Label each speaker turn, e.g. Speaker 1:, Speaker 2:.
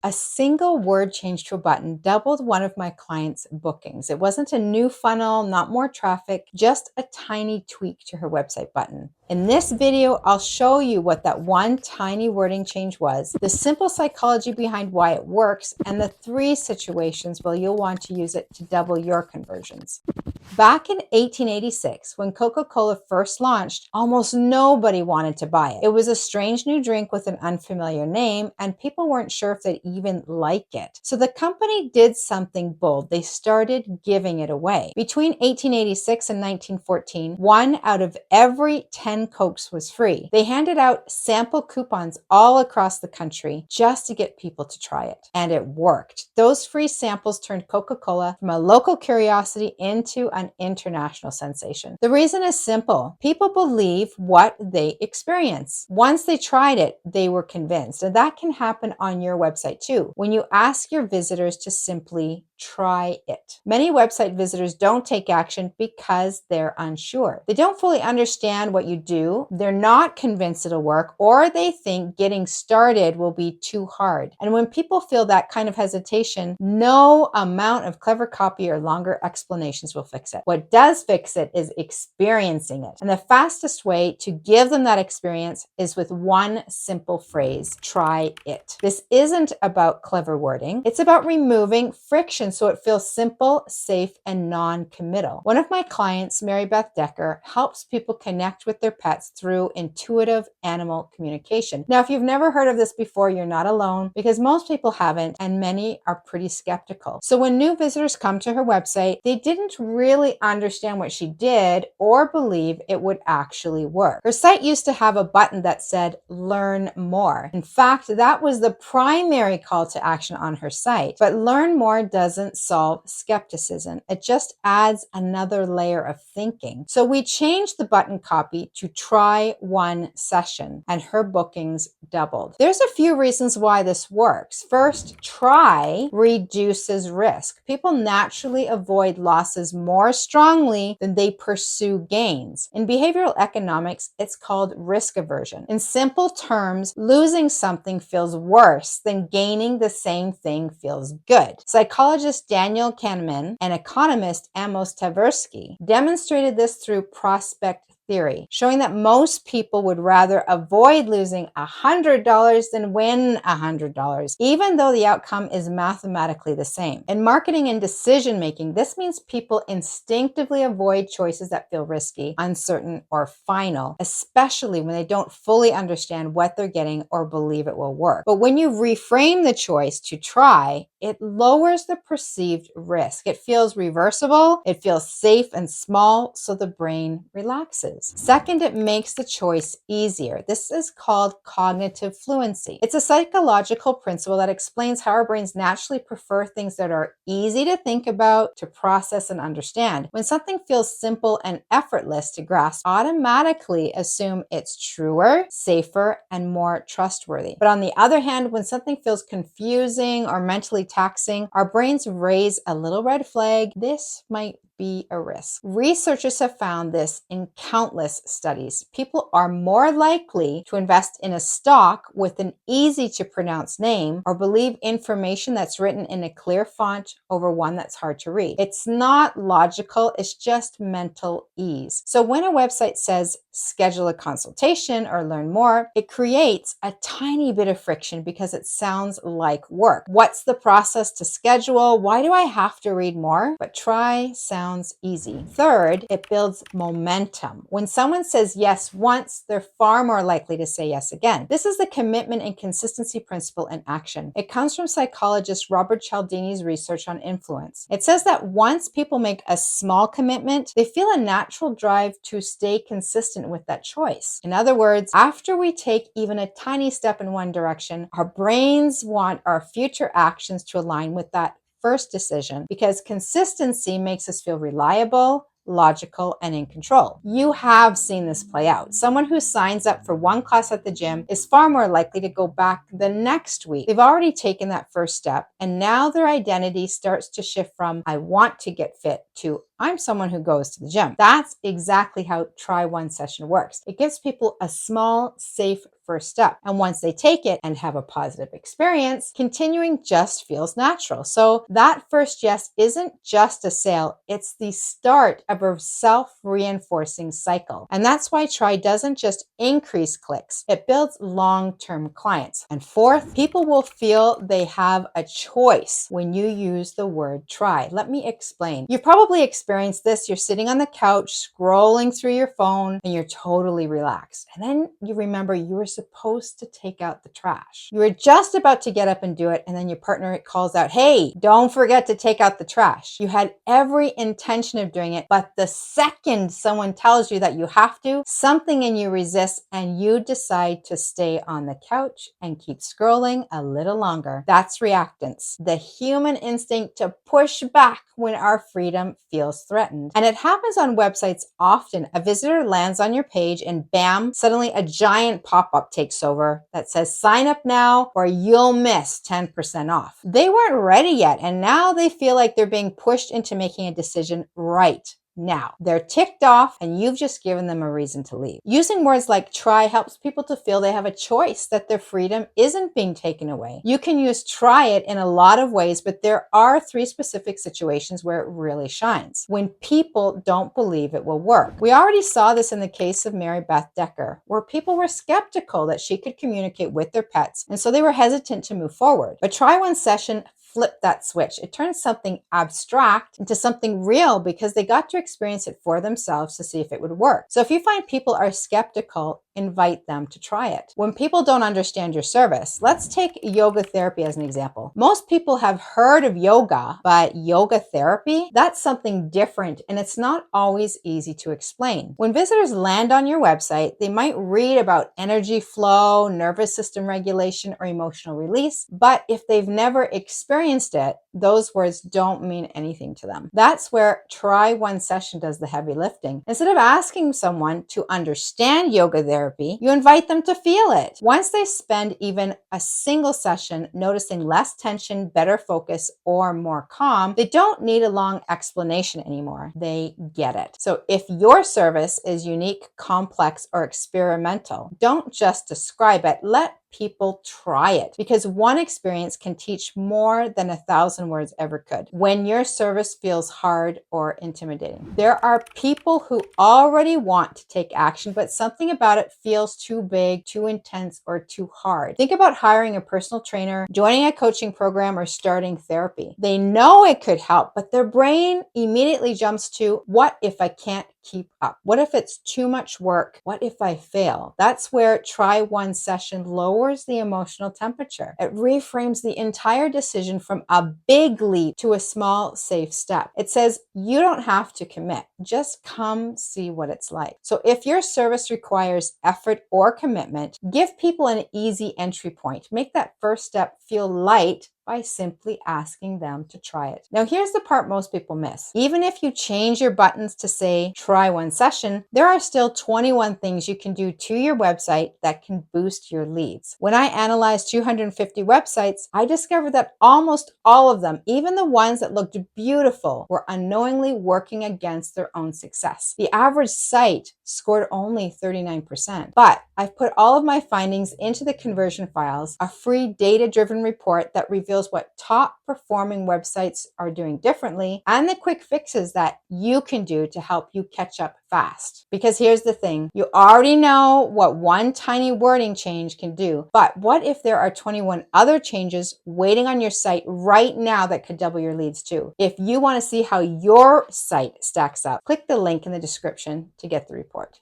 Speaker 1: A single word change to a button doubled one of my clients' bookings. It wasn't a new funnel, not more traffic, just a tiny tweak to her website button. In this video, I'll show you what that one tiny wording change was, the simple psychology behind why it works, and the 3 situations where you'll want to use it to double your conversions. Back in 1886, when Coca-Cola first launched, almost nobody wanted to buy it. It was a strange new drink with an unfamiliar name, and people weren't sure if they'd even like it. So the company did something bold. They started giving it away. Between 1886 and 1914, 1 out of every 10 Cokes was free. They handed out sample coupons all across the country just to get people to try it. And it worked. Those free samples turned Coca-Cola from a local curiosity into an international sensation. The reason is simple. People believe what they experience. Once they tried it, they were convinced. And that can happen on your website too, when you ask your visitors to simply try it. Many website visitors don't take action because they're unsure. They don't fully understand what you do, they're not convinced it'll work, or they think getting started will be too hard. And when people feel that kind of hesitation, no amount of clever copy or longer explanations will fix it. What does fix it is experiencing it. And the fastest way to give them that experience is with one simple phrase: try it. This isn't about clever wording. It's about removing friction so it feels simple, safe, and non-committal. One of my clients, Mary Beth Decker, helps people connect with their pets through intuitive animal communication. Now, if you've never heard of this before, you're not alone, because most people haven't, and many are pretty skeptical. So when new visitors come to her website, they didn't really understand what she did or believe it would actually work. Her site used to have a button that said, "Learn more." In fact, that was the primary call to action on her site. But learn more doesn't solve skepticism. It just adds another layer of thinking. So we changed the button copy to "try one session," and her bookings doubled. There's a few reasons why this works. First, try reduces risk. People naturally avoid losses more strongly than they pursue gains. In behavioral economics, it's called risk aversion. In simple terms, losing something feels worse than gaining the same thing feels good. Psychologist Daniel Kahneman and economist Amos Tversky demonstrated this through prospect theory, showing that most people would rather avoid losing $100 than win $100, even though the outcome is mathematically the same. In marketing and decision making, this means people instinctively avoid choices that feel risky, uncertain, or final, especially when they don't fully understand what they're getting or believe it will work. But when you reframe the choice to try, it lowers the perceived risk. It feels reversible, it feels safe and small, so the brain relaxes. Second, it makes the choice easier. This is called cognitive fluency. It's a psychological principle that explains how our brains naturally prefer things that are easy to think about, to process, and understand. When something feels simple and effortless to grasp, automatically assume it's truer, safer, and more trustworthy. But on the other hand, when something feels confusing or mentally taxing, our brains raise a little red flag. This might be a risk. Researchers have found this in countless studies. People are more likely to invest in a stock with an easy to pronounce name or believe information that's written in a clear font over one that's hard to read. It's not logical, it's just mental ease. So when a website says schedule a consultation or learn more, it creates a tiny bit of friction because it sounds like work. What's the process to schedule? Why do I have to read more? But try sounds easy. Third, it builds momentum. When someone says yes once, they're far more likely to say yes again. This is the commitment and consistency principle in action. It comes from psychologist Robert Cialdini's research on influence. It says that once people make a small commitment, they feel a natural drive to stay consistent with that choice. In other words, after we take even a tiny step in one direction, our brains want our future actions to align with that first decision, because consistency makes us feel reliable, logical, and in control. You have seen this play out. Someone who signs up for one class at the gym is far more likely to go back the next week. They've already taken that first step, and now their identity starts to shift from "I want to get fit" to "I'm someone who goes to the gym." That's exactly how Try One Session works. It gives people a small, safe first step. And once they take it and have a positive experience, continuing just feels natural. So that first yes isn't just a sale, it's the start of a self-reinforcing cycle. And that's why Try doesn't just increase clicks, it builds long-term clients. And fourth, people will feel they have a choice when you use the word try. Let me explain. You've probably experienced this. You're sitting on the couch, scrolling through your phone, and you're totally relaxed. And then you remember you were supposed to take out the trash. You were just about to get up and do it, and then your partner calls out, "Hey, don't forget to take out the trash." You had every intention of doing it, but the second someone tells you that you have to, something in you resists, and you decide to stay on the couch and keep scrolling a little longer. That's reactance, the human instinct to push back when our freedom feels threatened. And it happens on websites often. A visitor lands on your page and bam, suddenly a giant pop-up takes over that says sign up now or you'll miss 10% off. They weren't ready yet, and now they feel like they're being pushed into making a decision right now. They're ticked off and you've just given them a reason to leave. Using words like try helps people to feel they have a choice, that their freedom isn't being taken away. You can use try it in a lot of ways, but there are 3 specific situations where it really shines. When people don't believe it will work. We already saw this in the case of Mary Beth Decker, where people were skeptical that she could communicate with their pets, and so they were hesitant to move forward. But Try One session flip that switch. It turns something abstract into something real because they got to experience it for themselves to see if it would work. So if you find people are skeptical, invite them to try it. When people don't understand your service, let's take yoga therapy as an example. Most people have heard of yoga, but yoga therapy, that's something different and it's not always easy to explain. When visitors land on your website, they might read about energy flow, nervous system regulation, or emotional release, but if they've never experienced it, those words don't mean anything to them. That's where Try One session does the heavy lifting. Instead of asking someone to understand yoga therapy, you invite them to feel it. Once they spend even a single session noticing less tension, better focus, or more calm, they don't need a long explanation anymore. They get it. So if your service is unique, complex, or experimental, don't just describe it. Let people try it, because one experience can teach more than 1,000 words ever could. When your service feels hard or intimidating, there are people who already want to take action, but something about it feels too big, too intense, or too hard. Think about hiring a personal trainer, joining a coaching program, or starting therapy. They know it could help, but their brain immediately jumps to, what if I can't keep up? What if it's too much work? What if I fail? That's where Try One session lowers the emotional temperature. It reframes the entire decision from a big leap to a small, safe step. It says, you don't have to commit. Just come see what it's like. So if your service requires effort or commitment, give people an easy entry point. Make that first step feel light by simply asking them to try it. Now, here's the part most people miss. Even if you change your buttons to say Try One session, there are still 21 things you can do to your website that can boost your leads. When I analyzed 250 websites, I discovered that almost all of them, even the ones that looked beautiful, were unknowingly working against their own success. The average site scored only 39%. But I've put all of my findings into the conversion files, a free data-driven report that reveals what top performing websites are doing differently, and the quick fixes that you can do to help you catch up fast. Because here's the thing, you already know what one tiny wording change can do, but what if there are 21 other changes waiting on your site right now that could double your leads too? If you want to see how your site stacks up, click the link in the description to get the report.